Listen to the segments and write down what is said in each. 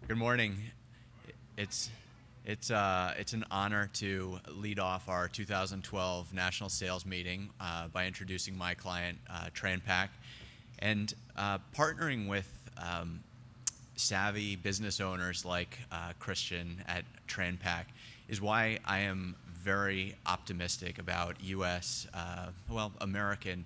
Good morning. It's it's an honor to lead off our 2012 National Sales Meeting by introducing my client, TranPac, and partnering with savvy business owners like Christian at TranPac is why I am very optimistic about U.S., American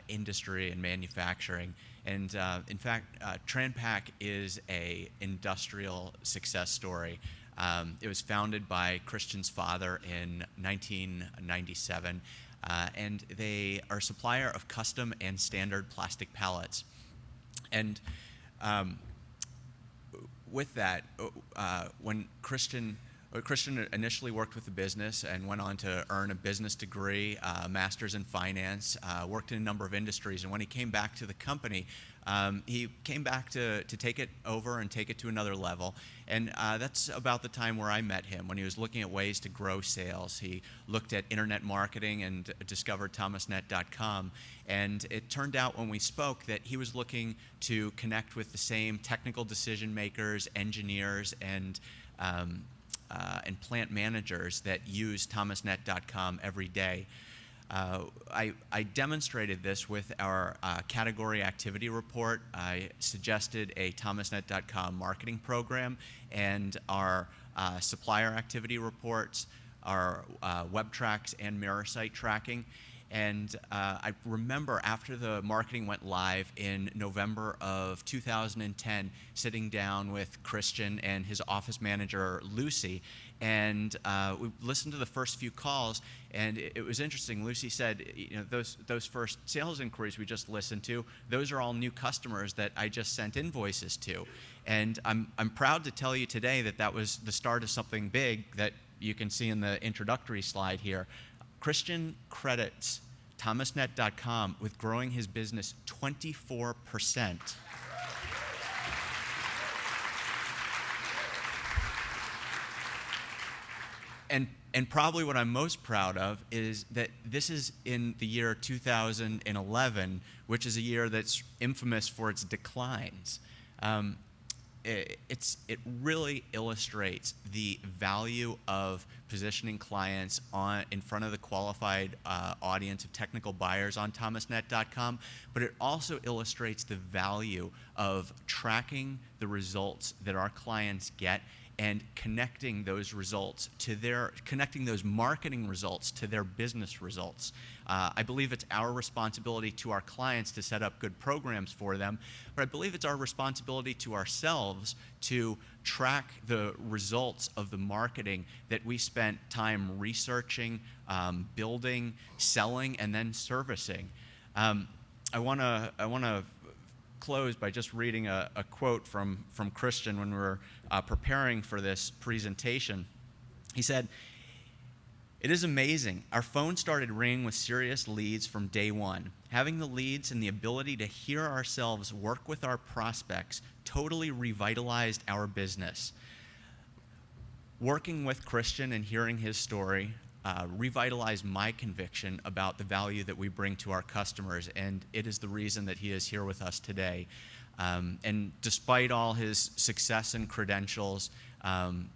industry and manufacturing. And in fact, TranPac is a industrial success story. It was founded by Christian's father in 1997, and they are a supplier of custom and standard plastic pallets. And with that, when Christian initially worked with the business and went on to earn a business degree, master's in finance, worked in a number of industries. And when he came back to the company, he came back to take it over and take it to another level. And that's about the time where I met him, when he was looking at ways to grow sales. He looked at internet marketing and discovered thomasnet.com. And it turned out when we spoke that he was looking to connect with the same technical decision makers, engineers, and plant managers that use thomasnet.com every day. I demonstrated this with our category activity report. I suggested a thomasnet.com marketing program and our supplier activity reports, our web tracks and mirror site tracking. And I remember after the marketing went live in November of 2010, sitting down with Christian and his office manager, Lucy, and we listened to the first few calls, and it was interesting. Lucy said, those first sales inquiries we just listened to, those are all new customers that I just sent invoices to. And I'm proud to tell you today that that was the start of something big that you can see in the introductory slide here. Christian credits thomasnet.com with growing his business 24%. And probably what I'm most proud of is that this is in the year 2011, which is a year that's infamous for its declines. It really illustrates the value of positioning clients in front of the qualified audience of technical buyers on thomasnet.com, but it also illustrates the value of tracking the results that our clients get and connecting those marketing results to their business results. I believe it's our responsibility to our clients to set up good programs for them, but I believe it's our responsibility to ourselves to track the results of the marketing that we spent time researching, building, selling, and then servicing. I want to close by just reading a quote from Christian when we were preparing for this presentation. He said, "It is amazing. Our phone started ringing with serious leads from day one. Having the leads and the ability to hear ourselves work with our prospects totally revitalized our business. Working with Christian and hearing his story revitalized my conviction about the value that we bring to our customers, and it is the reason that he is here with us today. And despite all his success and credentials,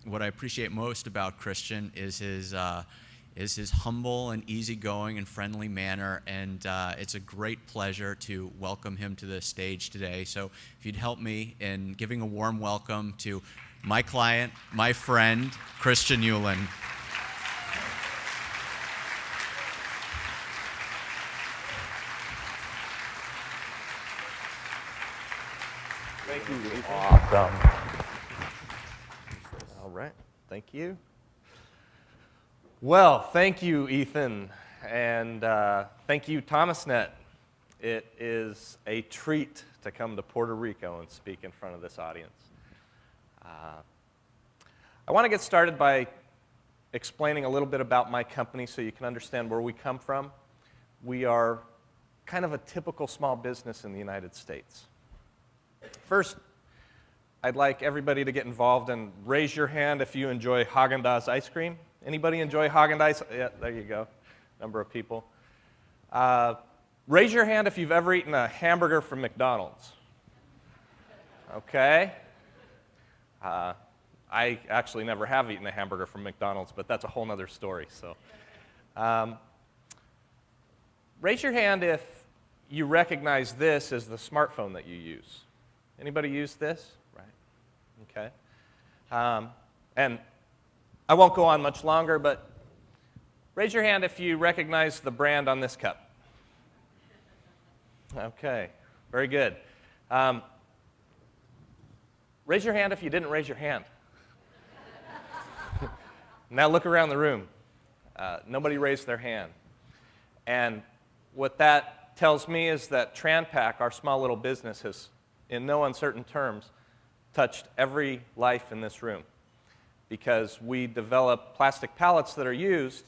what I appreciate most about Christian is his humble and easygoing and friendly manner, and it's a great pleasure to welcome him to the stage today. So if you'd help me in giving a warm welcome to my client, my friend, Christian Ueland. Thank you, Ethan. Awesome. All right, thank you. Well, thank you, Ethan, and thank you, Thomasnet. It is a treat to come to Puerto Rico and speak in front of this audience. I want to get started by explaining a little bit about my company so you can understand where we come from. We are kind of a typical small business in the United States. First, I'd like everybody to get involved and raise your hand if you enjoy Haagen-Dazs ice cream. Anybody enjoy Haagen-Dazs? Yeah, there you go. Number of people. Raise your hand if you've ever eaten a hamburger from McDonald's. Okay. I actually never have eaten a hamburger from McDonald's, but that's a whole other story. So, raise your hand if you recognize this as the smartphone that you use. Anybody use this? Right. Okay. And I won't go on much longer, but raise your hand if you recognize the brand on this cup. Okay. Very good. Raise your hand if you didn't raise your hand. Now look around the room. Nobody raised their hand. And what that tells me is that TranPac, our small little business, has, in no uncertain terms, touched every life in this room, because we develop plastic pallets that are used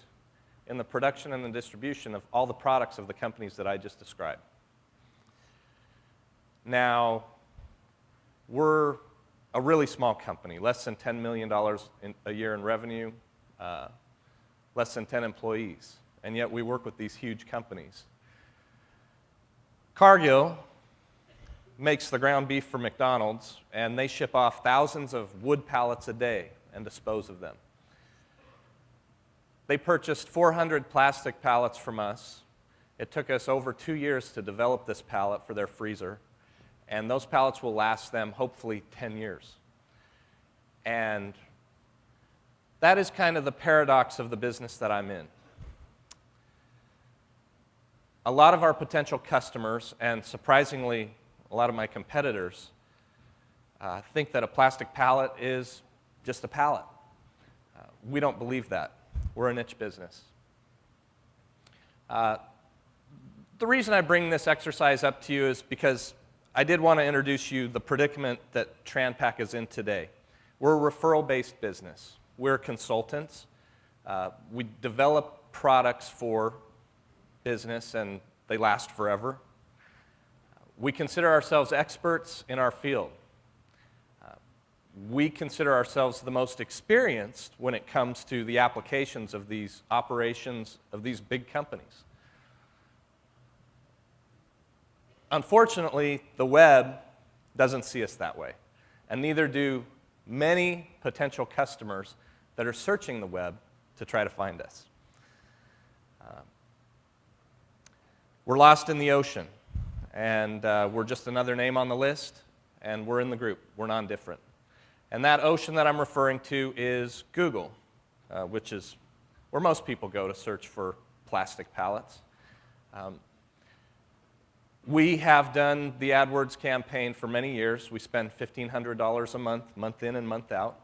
in the production and the distribution of all the products of the companies that I just described. Now, we're a really small company, less than $10 million a year in revenue, less than 10 employees, and yet we work with these huge companies. Cargill makes the ground beef for McDonald's, and they ship off thousands of wood pallets a day and dispose of them. They purchased 400 plastic pallets from us. It took us over 2 years to develop this pallet for their freezer, and those pallets will last them hopefully 10 years. And that is kind of the paradox of the business that I'm in. A lot of our potential customers, and surprisingly, a lot of my competitors, think that a plastic pallet is just a pallet. We don't believe that. We're a niche business. The reason I bring this exercise up to you is because I did want to introduce you the predicament that TranPac is in today. We're a referral-based business. We're consultants. We develop products for business, and they last forever. We consider ourselves experts in our field. We consider ourselves the most experienced when it comes to the applications of these operations of these big companies. Unfortunately, the web doesn't see us that way, and neither do many potential customers that are searching the web to try to find us. We're lost in the ocean, and we're just another name on the list, and we're in the group. We're non-different. And that ocean that I'm referring to is Google, which is where most people go to search for plastic pallets. We have done the AdWords campaign for many years. We spend $1,500 a month, month in and month out.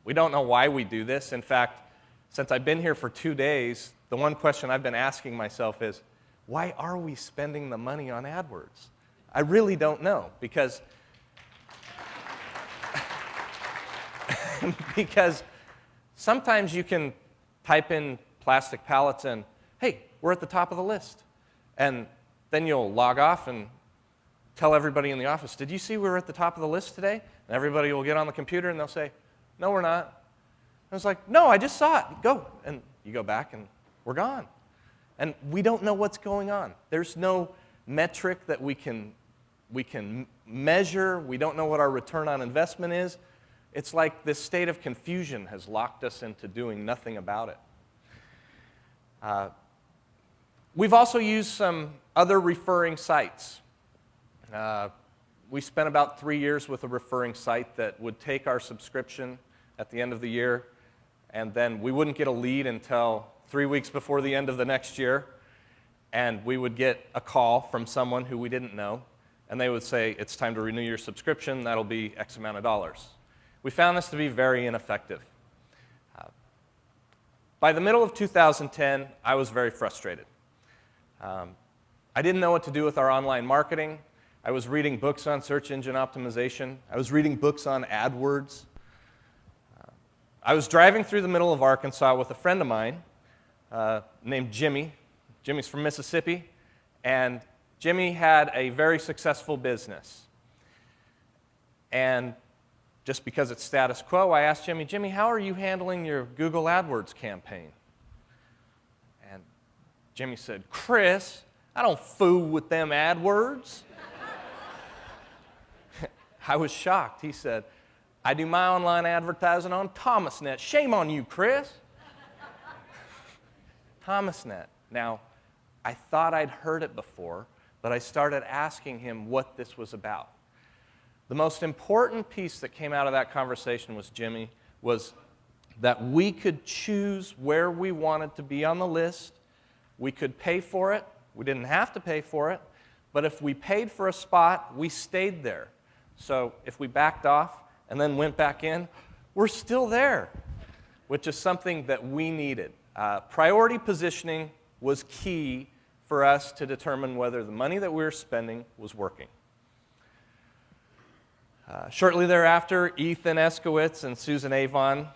We don't know why we do this. In fact, since I've been here for 2 days, the one question I've been asking myself is, why are we spending the money on AdWords? I really don't know, because sometimes you can type in plastic pallets and, hey, we're at the top of the list. And then you'll log off and tell everybody in the office, did you see we were at the top of the list today? And everybody will get on the computer and they'll say, no, we're not. And I was like, no, I just saw it. Go. And you go back and we're gone. And we don't know what's going on. There's no metric that we can measure. We don't know what our return on investment is. It's like this state of confusion has locked us into doing nothing about it. We've also used some other referring sites. We spent about 3 years with a referring site that would take our subscription at the end of the year, and then we wouldn't get a lead until 3 weeks before the end of the next year, and we would get a call from someone who we didn't know, and they would say, it's time to renew your subscription, that'll be X amount of dollars. We found this to be very ineffective. By the middle of 2010, I was very frustrated. I didn't know what to do with our online marketing. I was reading books on search engine optimization. I was reading books on AdWords. I was driving through the middle of Arkansas with a friend of mine named Jimmy. Jimmy's from Mississippi, and Jimmy had a very successful business. And just because it's status quo, I asked Jimmy, Jimmy, how are you handling your Google AdWords campaign? And Jimmy said, Chris, I don't fool with them AdWords. I was shocked. He said, I do my online advertising on ThomasNet. Shame on you, Chris. ThomasNet. Now, I thought I'd heard it before, but I started asking him what this was about. The most important piece that came out of that conversation was, Jimmy, was that we could choose where we wanted to be on the list. We could pay for it. We didn't have to pay for it. But if we paid for a spot, we stayed there. So if we backed off and then went back in, we're still there, which is something that we needed. Priority positioning was key for us to determine whether the money that we were spending was working. Shortly thereafter, Ethan Eskowitz and Susan Avon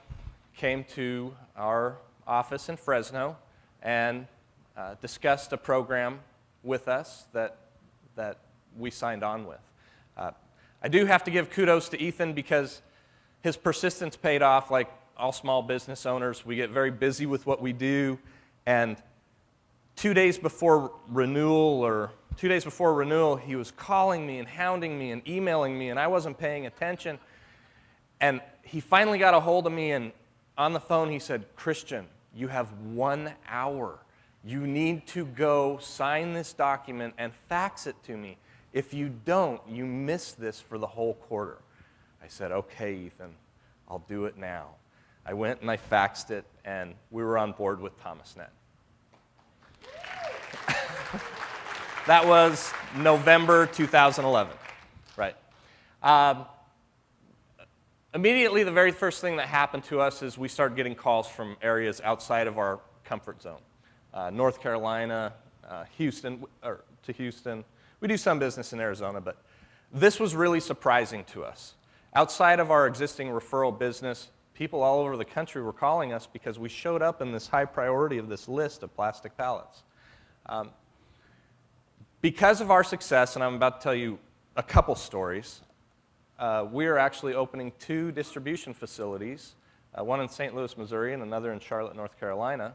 came to our office in Fresno and discussed a program with us that we signed on with. I do have to give kudos to Ethan because his persistence paid off. Like all small business owners, we get very busy with what we do, and 2 days before renewal, he was calling me and hounding me and emailing me, and I wasn't paying attention. And he finally got a hold of me, and on the phone he said, Christian, you have 1 hour. You need to go sign this document and fax it to me. If you don't, you miss this for the whole quarter. I said, okay, Ethan, I'll do it now. I went and I faxed it, and we were on board with ThomasNet. That was November 2011, right? Immediately, the very first thing that happened to us is we started getting calls from areas outside of our comfort zone. North Carolina, Houston. We do some business in Arizona, but this was really surprising to us. Outside of our existing referral business, people all over the country were calling us because we showed up in this high priority of this list of plastic pallets. Because of our success, and I'm about to tell you a couple stories, we are actually opening 2 distribution facilities, one in St. Louis, Missouri, and another in Charlotte, North Carolina.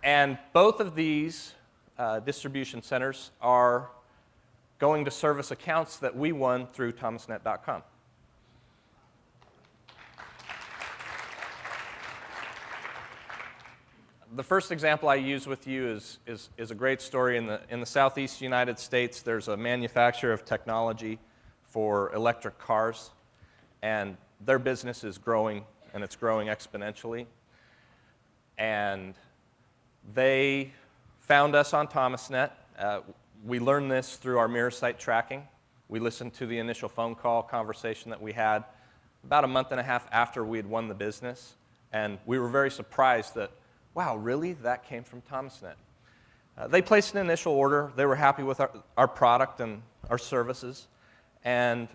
And both of these distribution centers are going to service accounts that we won through ThomasNet.com. The first example I use with you is a great story. In the southeast United States, there's a manufacturer of technology for electric cars, and their business is growing, and it's growing exponentially. And they found us on ThomasNet. We learned this through our mirror site tracking. We listened to the initial phone call conversation that we had about a month and a half after we had won the business, and we were very surprised that, wow, really? That came from ThomasNet. They placed an initial order. They were happy with our product and our services, and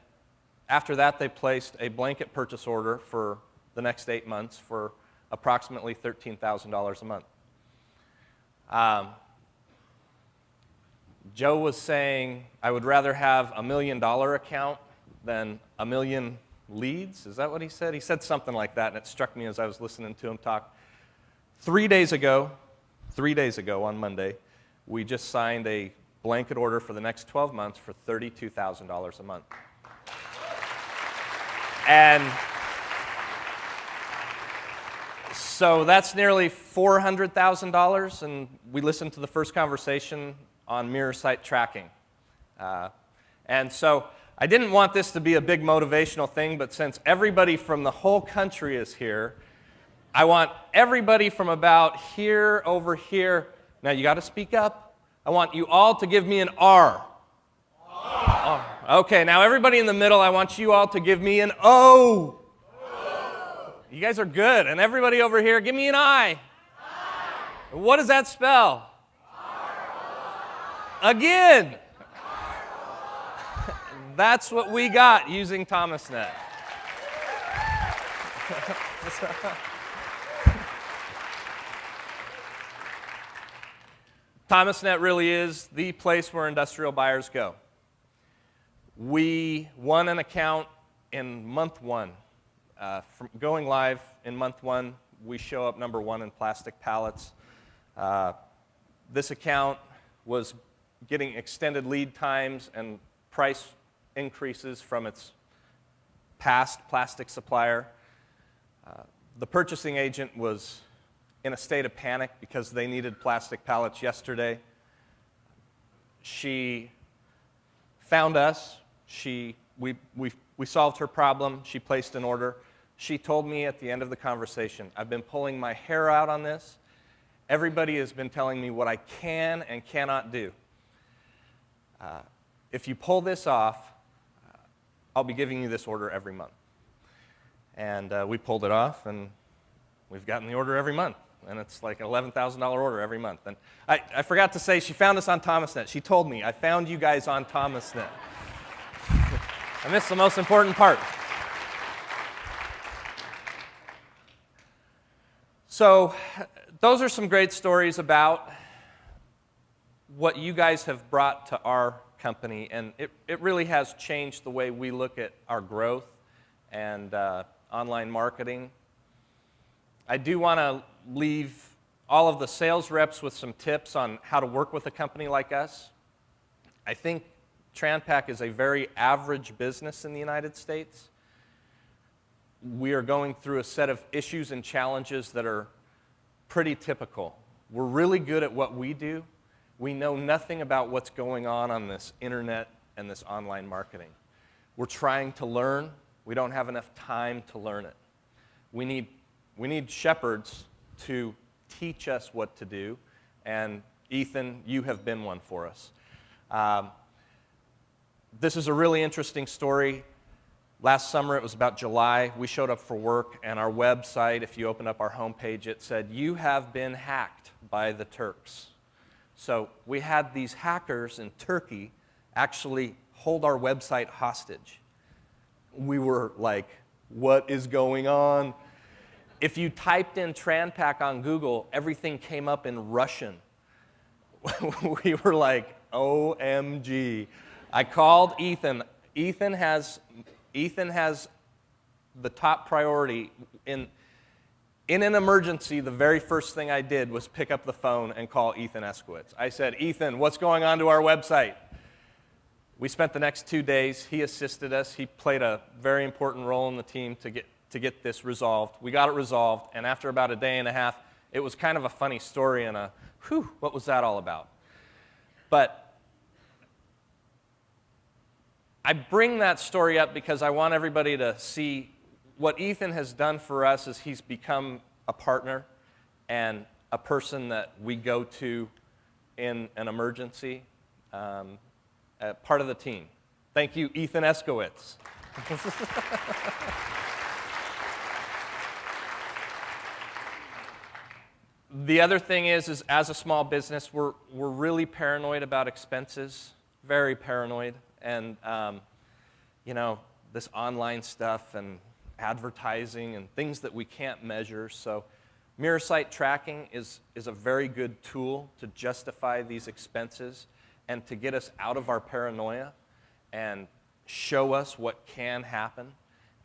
after that, they placed a blanket purchase order for the next 8 months for approximately $13,000 a month. Joe was saying, I would rather have $1 million account than 1 million leads. Is that what he said? He said something like that, and it struck me as I was listening to him talk. 3 days ago on Monday, we just signed a blanket order for the next 12 months for $32,000 a month. And so that's nearly $400,000, and we listened to the first conversation on mirror site tracking. And so I didn't want this to be a big motivational thing, but since everybody from the whole country is here, I want everybody from about here over here. Now you got to speak up. I want you all to give me an R. R. Okay, now everybody in the middle, I want you all to give me an O. You guys are good. And everybody over here, give me an I. What does that spell? Again. That's what we got using ThomasNet. ThomasNet really is the place where industrial buyers go. We won an account in month 1. From going live in month 1, we show up number 1 in plastic pallets. This account was getting extended lead times and price increases from its past plastic supplier. The purchasing agent was in a state of panic because they needed plastic pallets yesterday. She found us. We solved her problem. She placed an order. She told me at the end of the conversation, I've been pulling my hair out on this. Everybody has been telling me what I can and cannot do. If you pull this off, I'll be giving you this order every month. And we pulled it off, and we've gotten the order every month. And it's like an $11,000 order every month. And I forgot to say, she found us on ThomasNet. She told me, I found you guys on ThomasNet. And this is the most important part. So those are some great stories about what you guys have brought to our company. And it really has changed the way we look at our growth and online marketing. I do want to leave all of the sales reps with some tips on how to work with a company like us. I think TranPac is a very average business in the United States. We are going through a set of issues and challenges that are pretty typical. We're really good at what we do. We know nothing about what's going on this internet and this online marketing. We're trying to learn. We don't have enough time to learn it. We need shepherds to teach us what to do, and Ethan, you have been one for us. This is a really interesting story. Last summer, it was about July, we showed up for work, and our website, if you open up our homepage, it said, "You have been hacked by the Turks." So we had these hackers in Turkey actually hold our website hostage. We were like, what is going on? If you typed in TranPac on Google, everything came up in Russian. We were like, OMG. I called Ethan. Ethan has the top priority. In an emergency, the very first thing I did was pick up the phone and call Ethan Eskowitz. I said, Ethan, what's going on to our website? We spent the next 2 days. He assisted us. He played a very important role in the team to get this resolved. We got it resolved, and after about a day and a half, it was kind of a funny story and what was that all about? But I bring that story up because I want everybody to see what Ethan has done for us is he's become a partner and a person that we go to in an emergency, part of the team. Thank you, Ethan Eskowitz. The other thing is as a small business, we're really paranoid about expenses, very paranoid. And, this online stuff and advertising and things that we can't measure. So mirror site tracking is a very good tool to justify these expenses and to get us out of our paranoia and show us what can happen.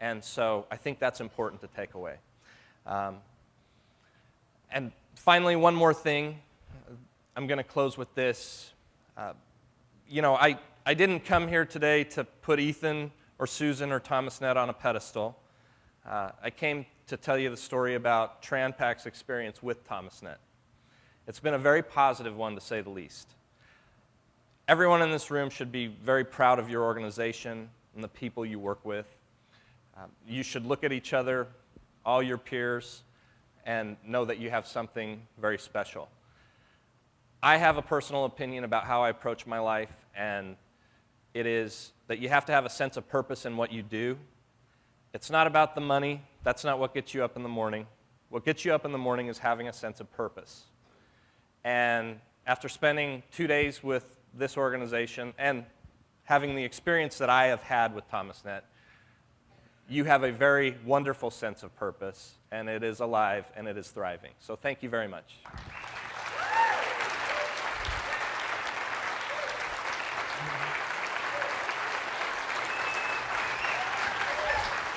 And so I think that's important to take away. And finally, one more thing. I'm going to close with this. I didn't come here today to put Ethan or Susan or ThomasNet on a pedestal. I came to tell you the story about TranPac's experience with ThomasNet. It's been a very positive one, to say the least. Everyone in this room should be very proud of your organization and the people you work with. You should look at each other, all your peers, and know that you have something very special. I have a personal opinion about how I approach my life, and it is that you have to have a sense of purpose in what you do. It's not about the money. That's not what gets you up in the morning. What gets you up in the morning is having a sense of purpose. And after spending 2 days with this organization and having the experience that I have had with ThomasNet, you have a very wonderful sense of purpose, and it is alive and it is thriving. So thank you very much.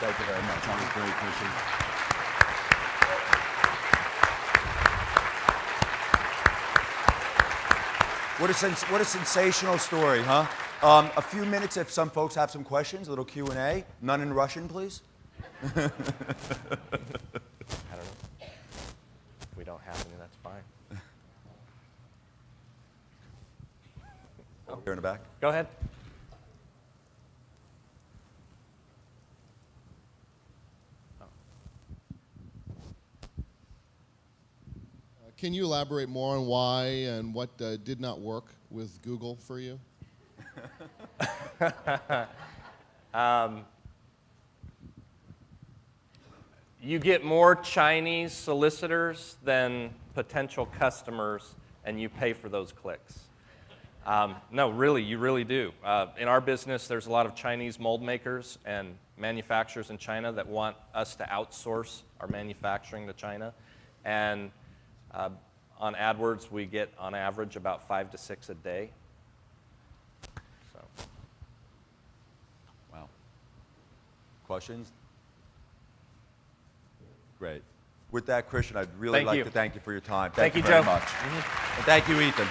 Thank you very much. That was great, Christian. What a sensational story, huh? A few minutes if some folks have some questions, a little Q&A. None in Russian, please. I don't know. If we don't have any, that's fine. Here in the back. Go ahead. Can you elaborate more on why and what did not work with Google for you? You get more Chinese solicitors than potential customers, and you pay for those clicks. No, really, you really do. In our business, there's a lot of Chinese mold makers and manufacturers in China that want us to outsource our manufacturing to China. And on AdWords, we get, on average, about 5 to 6 a day. So. Wow. Questions? Great. With that, Christian, I'd really like to thank you for your time. Thank you, very Joe. much. And thank you, Ethan.